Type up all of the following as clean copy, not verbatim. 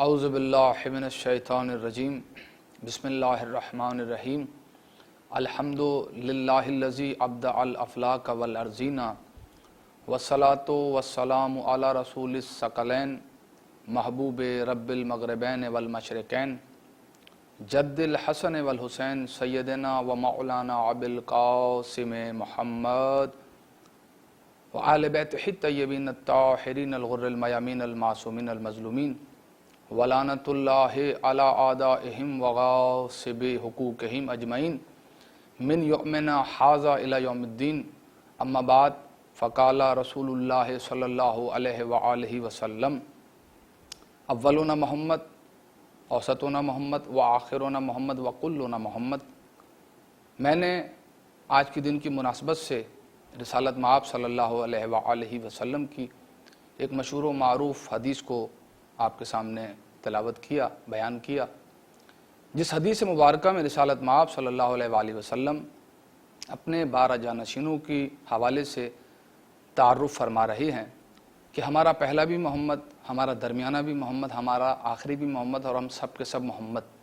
اعوذ باللہ من الشیطان الرجیم بسم اللہ الرحمن الرحیم الحمد للہ الذی ابدع الافلاک والارضین والصلاۃ والسلام علی رسول الثقلین محبوب رب المغربین والمشرقین جد الحسن والحسین سیدنا و مولانا ابی القاسم محمد وآل بیتہ الطیبین الطاہرین الغر المیامین المعصومین المظلومین ولعنۃ اللہ علی اعدائہم وغاصب حقوقہم اجمعین من یومنا ھذا الی یوم الدین اما بعد فقال رسول اللہ صلی اللہ علیہ وآلہ وسلم اولنا محمد اوسطنا محمد وآخرنا محمد وکلنا محمد۔ میں نے آج کے دن کی مناسبت سے رسالت مآب صلی اللہ علیہ وآلہ وسلم کی ایک مشہور و معروف حدیث کو آپ کے سامنے تلاوت کیا، بیان کیا، جس حدیث مبارکہ میں رسالت مآب صلی اللہ علیہ وآلہ وسلم اپنے 12 جانشینوں کی حوالے سے تعارف فرما رہے ہیں کہ ہمارا پہلا بھی محمد، ہمارا درمیانہ بھی محمد، ہمارا آخری بھی محمد اور ہم سب کے سب محمد۔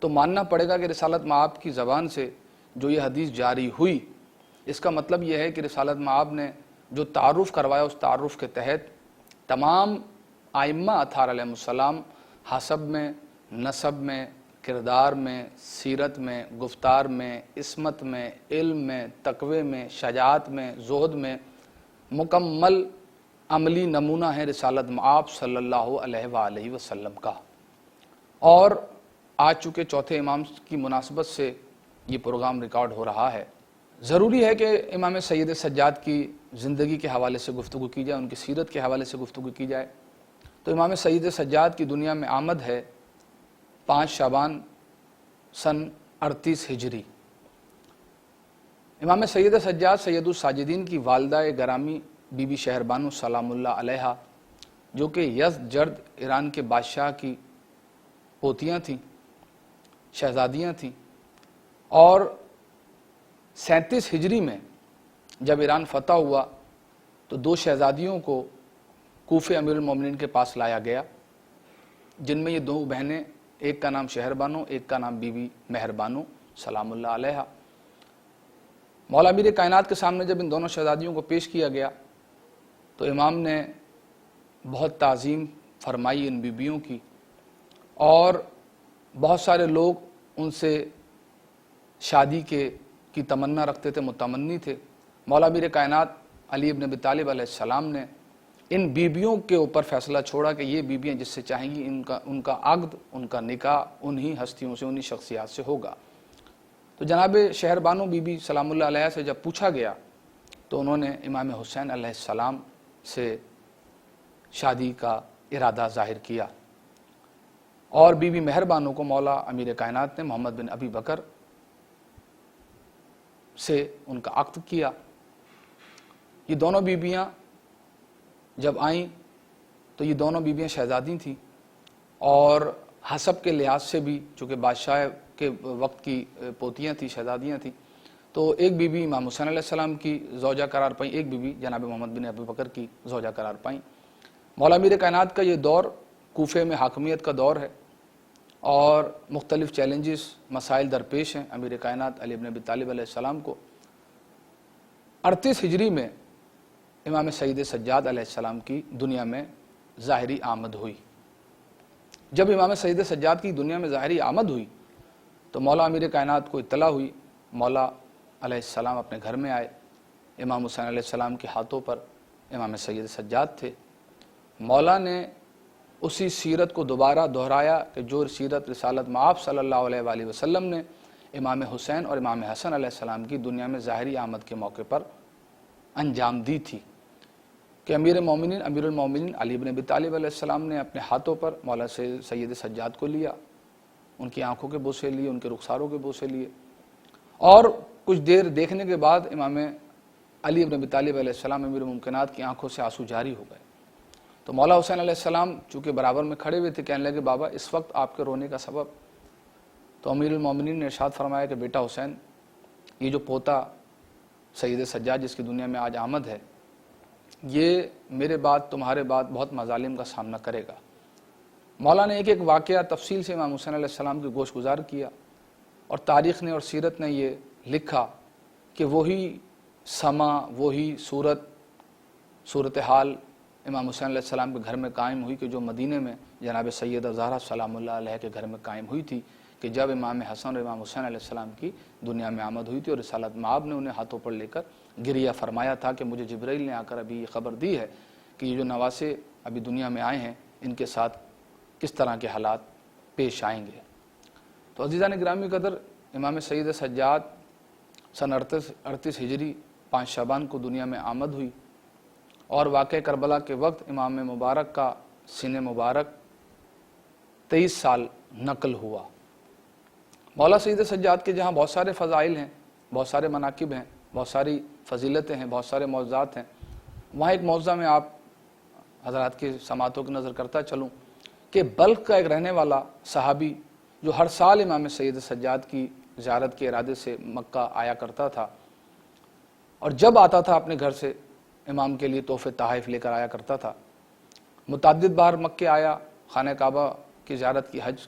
تو ماننا پڑے گا کہ رسالت مآب کی زبان سے جو یہ حدیث جاری ہوئی، اس کا مطلب یہ ہے کہ رسالت مآب نے جو تعارف کروایا اس تعارف کے تحت تمام ائمہ اطہار علیہ السلام حسب میں، نسب میں، کردار میں، سیرت میں، گفتار میں، عصمت میں، علم میں، تقوی میں، شجاعت میں، زہد میں مکمل عملی نمونہ ہے رسالت مآب صلی اللہ علیہ وآلہ وسلم کا۔ اور آج چونکہ چوتھے امام کی مناسبت سے یہ پروگرام ریکارڈ ہو رہا ہے، ضروری ہے کہ امام سید سجاد کی زندگی کے حوالے سے گفتگو کی جائے، ان کی سیرت کے حوالے سے گفتگو کی جائے۔ تو امام سید سجاد کی دنیا میں آمد ہے 5 شعبان سن 38 ہجری۔ امام سید سجاد سید الساجدین کی والدہ گرامی بی بی شہر بانو سلام اللہ علیہا، جو کہ یزدجرد ایران کے بادشاہ کی پوتیاں تھیں، شہزادیاں تھیں، اور 37 ہجری میں جب ایران فتح ہوا تو 2 شہزادیوں کو کوفے امیر المومنین کے پاس لایا گیا، جن میں یہ 2 بہنیں، ایک کا نام شہر بانو، ایک کا نام بی بی مہر بانو سلام اللہ علیہا۔ مولا امیر کائنات کے سامنے جب ان دونوں شہزادیوں کو پیش کیا گیا تو امام نے بہت تعظیم فرمائی ان بیبیوں کی، اور بہت سارے لوگ ان سے شادی کی تمنا رکھتے تھے، متمنی تھے۔ مولا امیر کائنات علی ابن ابی طالب علیہ السلام نے ان بیبیوں کے اوپر فیصلہ چھوڑا کہ یہ بیبیاں جس سے چاہیں گی ان کا عقد، ان کا نکاح انہی ہستیوں سے، انہی شخصیات سے ہوگا۔ تو جناب شہر بانو بی بی سلام اللہ علیہ سے جب پوچھا گیا تو انہوں نے امام حسین علیہ السلام سے شادی کا ارادہ ظاہر کیا، اور بی بی مہر بانو کو مولا امیر کائنات نے محمد بن ابی بکر سے ان کا عقد کیا۔ یہ دونوں بیبیاں جب آئیں تو یہ دونوں بیبیاں شہزادی تھیں، اور حسب کے لحاظ سے بھی چونکہ بادشاہ کے وقت کی پوتیاں تھیں، شہزادیاں تھیں، تو ایک بیوی امام حسین علیہ السلام کی زوجہ قرار پائیں، ایک بیوی جناب محمد بن ابی بکر کی زوجہ قرار پائیں۔ مولا امیر کائنات کا یہ دور کوفے میں حاکمیت کا دور ہے، اور مختلف چیلنجز، مسائل درپیش ہیں امیر کائنات علی ابن ابی طالب علیہ السلام کو۔ 38 ہجری میں امام سید سجاد علیہ السلام کی دنیا میں ظاہری آمد ہوئی۔ جب امام سید سجاد کی دنیا میں ظاہری آمد ہوئی تو مولا امیر کائنات کو اطلاع ہوئی، مولا علیہ السلام اپنے گھر میں آئے، امام حسین علیہ السلام کے ہاتھوں پر امام سید سجاد تھے۔ مولا نے اسی سیرت کو دوبارہ دہرایا کہ جو سیرت رسالت مآب صلی اللہ علیہ وآلہ وسلم نے امام حسین اور امام حسن علیہ السلام کی دنیا میں ظاہری آمد کے موقع پر انجام دی تھی، کہ امیر المومنین علی بن ابی طالب علیہ السلام نے اپنے ہاتھوں پر مولا سید سجاد کو لیا، ان کی آنکھوں کے بوسے لیے، ان کے رخساروں کے بوسے لیے، اور کچھ دیر دیکھنے کے بعد امام علی بن ابی طالب علیہ السلام امیر الممکنات کی آنکھوں سے آنسو جاری ہو گئے۔ تو مولا حسین علیہ السلام چونکہ برابر میں کھڑے ہوئے تھے، کہنے لگے بابا اس وقت آپ کے رونے کا سبب؟ تو امیر المومنین نے ارشاد فرمایا کہ بیٹا حسین، یہ جو پوتا سید سجاد جس کی دنیا میں آج آمد ہے، یہ میرے بعد تمہارے بعد بہت مظالم کا سامنا کرے گا، مولا نے ایک ایک واقعہ تفصیل سے امام حسین علیہ السلام کی گوش گزار کیا، اور تاریخ نے اور سیرت نے یہ لکھا کہ وہی سما، وہی صورتحال امام حسین علیہ السلام کے گھر میں قائم ہوئی کہ جو مدینے میں جناب سیدہ زہرا سلام اللہ علیہ کے گھر میں قائم ہوئی تھی، کہ جب امام حسن اور امام حسین علیہ السلام کی دنیا میں آمد ہوئی تھی، اور رسالت مآب نے انہیں ہاتھوں پر لے کر گریہ فرمایا تھا کہ مجھے جبرائیل نے آ کر ابھی یہ خبر دی ہے کہ یہ جو نواسے ابھی دنیا میں آئے ہیں ان کے ساتھ کس طرح کے حالات پیش آئیں گے۔ تو عزیزان گرامی قدر، امام سید سجاد سن 38 ہجری 5 شعبان کو دنیا میں آمد ہوئی، اور واقع کربلا کے وقت امام مبارک کا سینہ مبارک 23 سال نقل ہوا۔ مولا سید سجاد کے جہاں بہت سارے فضائل ہیں، بہت سارے مناقب ہیں، بہت ساری فضیلتیں ہیں، بہت سارے معجزات ہیں، وہاں ایک معجزہ میں آپ حضرات کی سماعتوں کی نظر کرتا چلوں کہ بلخ کا ایک رہنے والا صحابی جو ہر سال امام سید سجاد کی زیارت کے ارادے سے مکہ آیا کرتا تھا، اور جب آتا تھا اپنے گھر سے امام کے لیے تحفے تحائف لے کر آیا کرتا تھا۔ متعدد بار مکہ آیا، خانہ کعبہ کی زیارت کی، حج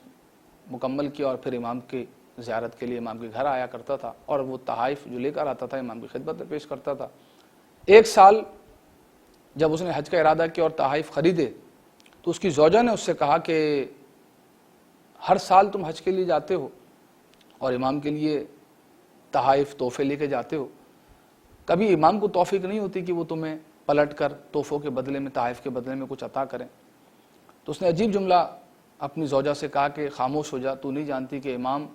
مکمل کیا، اور پھر امام کی زیارت کے لیے امام کے گھر آیا کرتا تھا، اور وہ تحائف جو لے کر آتا تھا امام کی خدمت میں پیش کرتا تھا۔ ایک سال جب اس نے حج کا ارادہ کیا اور تحائف خریدے تو اس کی زوجہ نے اس سے کہا کہ ہر سال تم حج کے لیے جاتے ہو اور امام کے لیے تحائف تحفے لے کے جاتے ہو، کبھی امام کو توفیق نہیں ہوتی کہ وہ تمہیں پلٹ کر تحفوں کے بدلے میں، تحائف کے بدلے میں کچھ عطا کریں؟ تو اس نے عجیب جملہ اپنی زوجہ سے کہا کہ خاموش ہو جا، تو نہیں جانتی کہ امام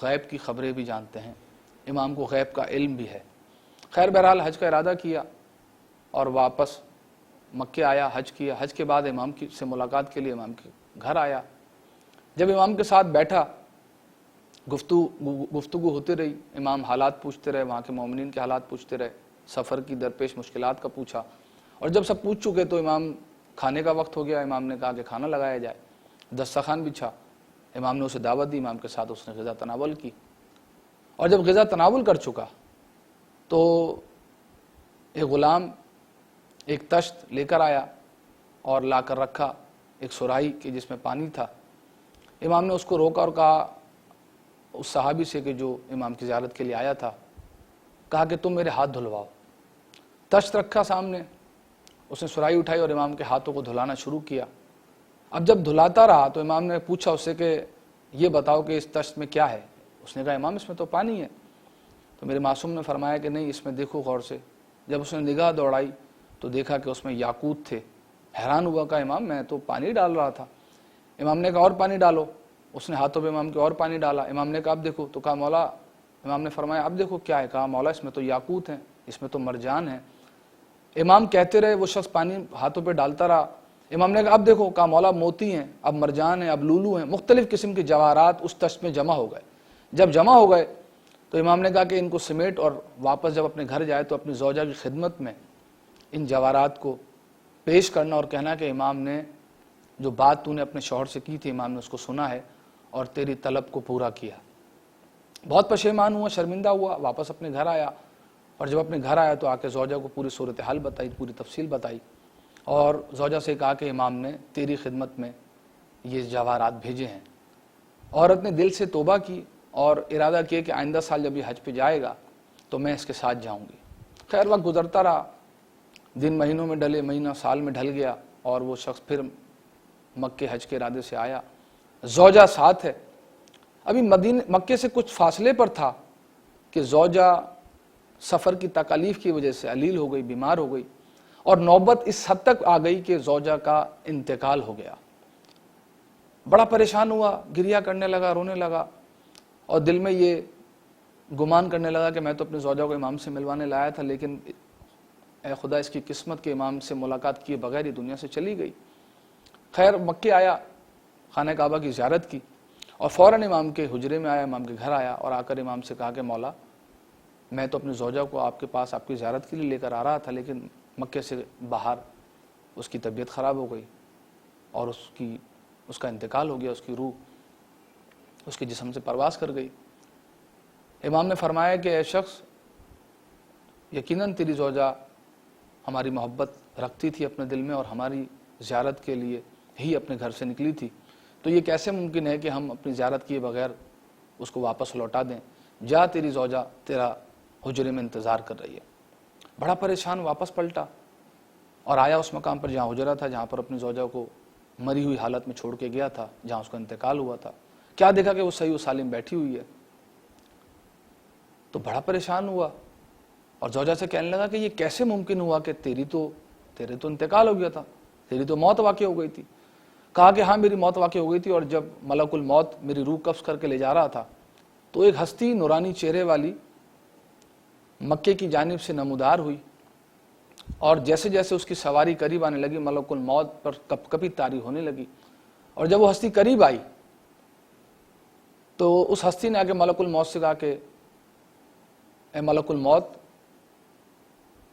غیب کی خبریں بھی جانتے ہیں، امام کو غیب کا علم بھی ہے۔ خیر بہرحال حج کا ارادہ کیا اور واپس مکہ آیا، حج کیا۔ حج کے بعد امام سے ملاقات کے لیے امام کے گھر آیا۔ جب امام کے ساتھ بیٹھا، گفتگو ہوتی رہی، امام حالات پوچھتے رہے، وہاں کے مومنین کے حالات پوچھتے رہے، سفر کی درپیش مشکلات کا پوچھا، اور جب سب پوچھ چکے تو امام کھانے کا وقت ہو گیا۔ امام نے کہا کہ کھانا لگایا جائے، دسترخوان بچھا، امام نے اسے دعوت دی، امام کے ساتھ اس نے غذا تناول کی، اور جب غذا تناول کر چکا تو ایک غلام ایک تشت لے کر آیا اور لا کر رکھا ایک سراہی کی جس میں پانی تھا۔ امام نے اس کو روکا اور کہا اس صحابی سے کہ جو امام کی زیارت کے لیے آیا تھا، کہا کہ تم میرے ہاتھ دھلواؤ۔ تشت رکھا سامنے، اس نے سراہی اٹھائی اور امام کے ہاتھوں کو دھلانا شروع کیا۔ اب جب دھلاتا رہا تو امام نے پوچھا اس سے کہ یہ بتاؤ کہ اس تشت میں کیا ہے؟ اس نے کہا امام اس میں تو پانی ہے۔ تو میرے معصوم نے فرمایا کہ نہیں، اس میں دیکھو غور سے۔ جب اس نے نگاہ دوڑائی تو دیکھا کہ اس میں یاقوت تھے۔ حیران ہوا، کہا امام میں تو پانی ڈال رہا تھا۔ امام نے کہا اور پانی ڈالو۔ اس نے ہاتھوں پہ امام کے اور پانی ڈالا۔ امام نے کہا اب دیکھو، تو کہا مولا، امام نے فرمایا اب دیکھو کیا ہے؟ کہا مولا اس میں تو یاقوت ہیں، اس میں تو مرجان ہے۔ امام کہتے رہے، وہ شخص پانی ہاتھوں پہ ڈالتا رہا۔ امام نے کہا اب دیکھو، کہا مولا موتی ہیں، اب مرجان ہیں، اب لولو ہیں، مختلف قسم کے جواہرات اس تشت میں جمع ہو گئے۔ جب جمع ہو گئے تو امام نے کہا کہ ان کو سمیٹ اور واپس جب اپنے گھر جائے تو اپنی زوجہ کی خدمت میں ان جواہرات کو پیش کرنا اور کہنا کہ امام نے جو بات تو نے اپنے شوہر سے کی تھی، امام نے اس کو سنا ہے اور تیری طلب کو پورا کیا۔ بہت پشیمان ہوا، شرمندہ ہوا، واپس اپنے گھر آیا، اور جب اپنے گھر آیا تو آ کے زوجہ کو پوری صورتحال بتائی، پوری تفصیل بتائی، اور زوجہ سے کہا کہ امام نے تیری خدمت میں یہ جواہرات بھیجے ہیں۔ عورت نے دل سے توبہ کی اور ارادہ کیا کہ آئندہ سال جب یہ حج پہ جائے گا تو میں اس کے ساتھ جاؤں گی۔ خیر وقت گزرتا رہا، دن مہینوں میں ڈلے، مہینہ سال میں ڈھل گیا، اور وہ شخص پھر مکہ حج کے ارادے سے آیا، زوجہ ساتھ ہے۔ ابھی مکے سے کچھ فاصلے پر تھا کہ زوجہ سفر کی تکالیف کی وجہ سے علیل ہو گئی، بیمار ہو گئی، اور نوبت اس حد تک آ گئی کہ زوجہ کا انتقال ہو گیا۔ بڑا پریشان ہوا، گریہ کرنے لگا، رونے لگا، اور دل میں یہ گمان کرنے لگا کہ میں تو اپنے زوجہ کو امام سے ملوانے لایا تھا، لیکن اے خدا اس کی قسمت کے امام سے ملاقات کیے بغیر ہی دنیا سے چلی گئی۔ خیر مکہ آیا، خانہ کعبہ کی زیارت کی، اور فوراً امام کے حجرے میں آیا، امام کے گھر آیا، اور آ کر امام سے کہا کہ مولا میں تو اپنے زوجہ کو آپ کے پاس آپ کی زیارت کے لیے لے کر آ رہا تھا، لیکن مکے سے باہر اس کی طبیعت خراب ہو گئی اور اس کا انتقال ہو گیا، اس کی روح اس کے جسم سے پرواز کر گئی۔ امام نے فرمایا کہ اے شخص، یقیناً تیری زوجہ ہماری محبت رکھتی تھی اپنے دل میں، اور ہماری زیارت کے لیے ہی اپنے گھر سے نکلی تھی، تو یہ کیسے ممکن ہے کہ ہم اپنی زیارت کیے بغیر اس کو واپس لوٹا دیں؟ جا تیری زوجہ تیرا حجرے میں انتظار کر رہی ہے۔ بڑا پریشان واپس پلٹا اور آیا اس مقام پر جہاں حجرہ تھا، جہاں پر اپنی زوجہ کو مری ہوئی حالت میں چھوڑ کے گیا تھا، جہاں اس کا انتقال ہوا تھا۔ کیا دیکھا کہ وہ صحیح و سالم بیٹھی ہوئی ہے، تو بڑا پریشان ہوا اور زوجہ سے کہنے لگا کہ یہ کیسے ممکن ہوا کہ تیرے تو انتقال ہو گیا تھا، تیری تو موت واقع ہو گئی تھی۔ کہا کہ ہاں میری موت واقع ہو گئی تھی، اور جب ملک الموت میری روح قبض کر کے لے جا رہا تھا تو ایک ہستی نورانی چہرے والی مکے کی جانب سے نمودار ہوئی، اور جیسے جیسے اس کی سواری قریب آنے لگی ملک الموت پر کپ کپی طاری ہونے لگی، اور جب وہ ہستی قریب آئی تو اس ہستی نے آگے ملک الموت سے کہا کہ اے ملک الموت،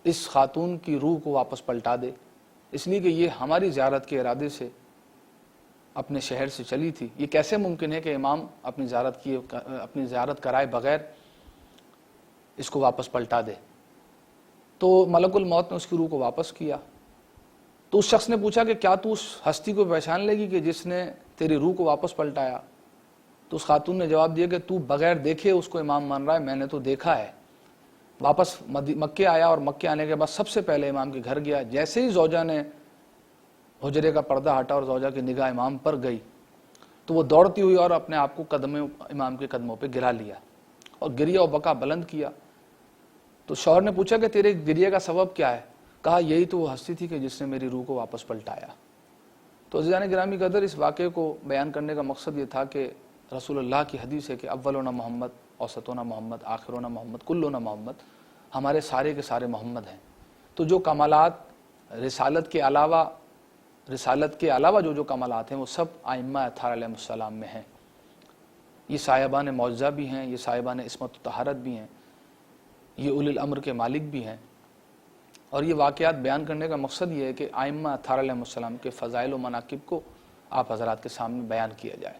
اس خاتون کی روح کو واپس پلٹا دے، اس لیے کہ یہ ہماری زیارت کے ارادے سے اپنے شہر سے چلی تھی۔ یہ کیسے ممکن ہے کہ امام اپنی زیارت کرائے بغیر اس کو واپس پلٹا دے؟ تو ملک الموت نے اس کی روح کو واپس کیا۔ تو اس شخص نے پوچھا کہ کیا تو اس ہستی کو پہچان لے گی کہ جس نے تیری روح کو واپس پلٹایا؟ تو اس خاتون نے جواب دیا کہ تو بغیر دیکھے اس کو امام مان رہا ہے، میں نے تو دیکھا ہے۔ واپس مکے آیا، اور مکے آنے کے بعد سب سے پہلے امام کے گھر گیا۔ جیسے ہی زوجہ نے حجرے کا پردہ ہٹا اور زوجہ کی نگاہ امام پر گئی تو وہ دوڑتی ہوئی اور اپنے آپ کو امام کے قدموں پہ گرا لیا اور گریہ و بکا بلند کیا۔ تو شوہر نے پوچھا کہ تیرے گریہ کا سبب کیا ہے؟ کہا یہی تو وہ ہستی تھی کہ جس نے میری روح کو واپس پلٹایا۔ تو عزیزان گرامی قدر، اس واقعے کو بیان کرنے کا مقصد یہ تھا کہ رسول اللہ کی حدیث ہے کہ اولنا محمد، اوسطنا محمد، آخرنا محمد، کلنا محمد، ہمارے سارے کے سارے محمد ہیں۔ تو جو کمالات رسالت کے علاوہ جو کمالات ہیں وہ سب ائمہ اطہار علیہ السلام میں ہیں۔ یہ صاحبان معجزہ بھی ہیں، یہ صاحبان عصمت و طہارت بھی ہیں، یہ اولی الامر کے مالک بھی ہیں۔ اور یہ واقعات بیان کرنے کا مقصد یہ ہے کہ ائمہ اطہار علیہ السلام کے فضائل و مناقب کو آپ حضرات کے سامنے بیان کیا جائے۔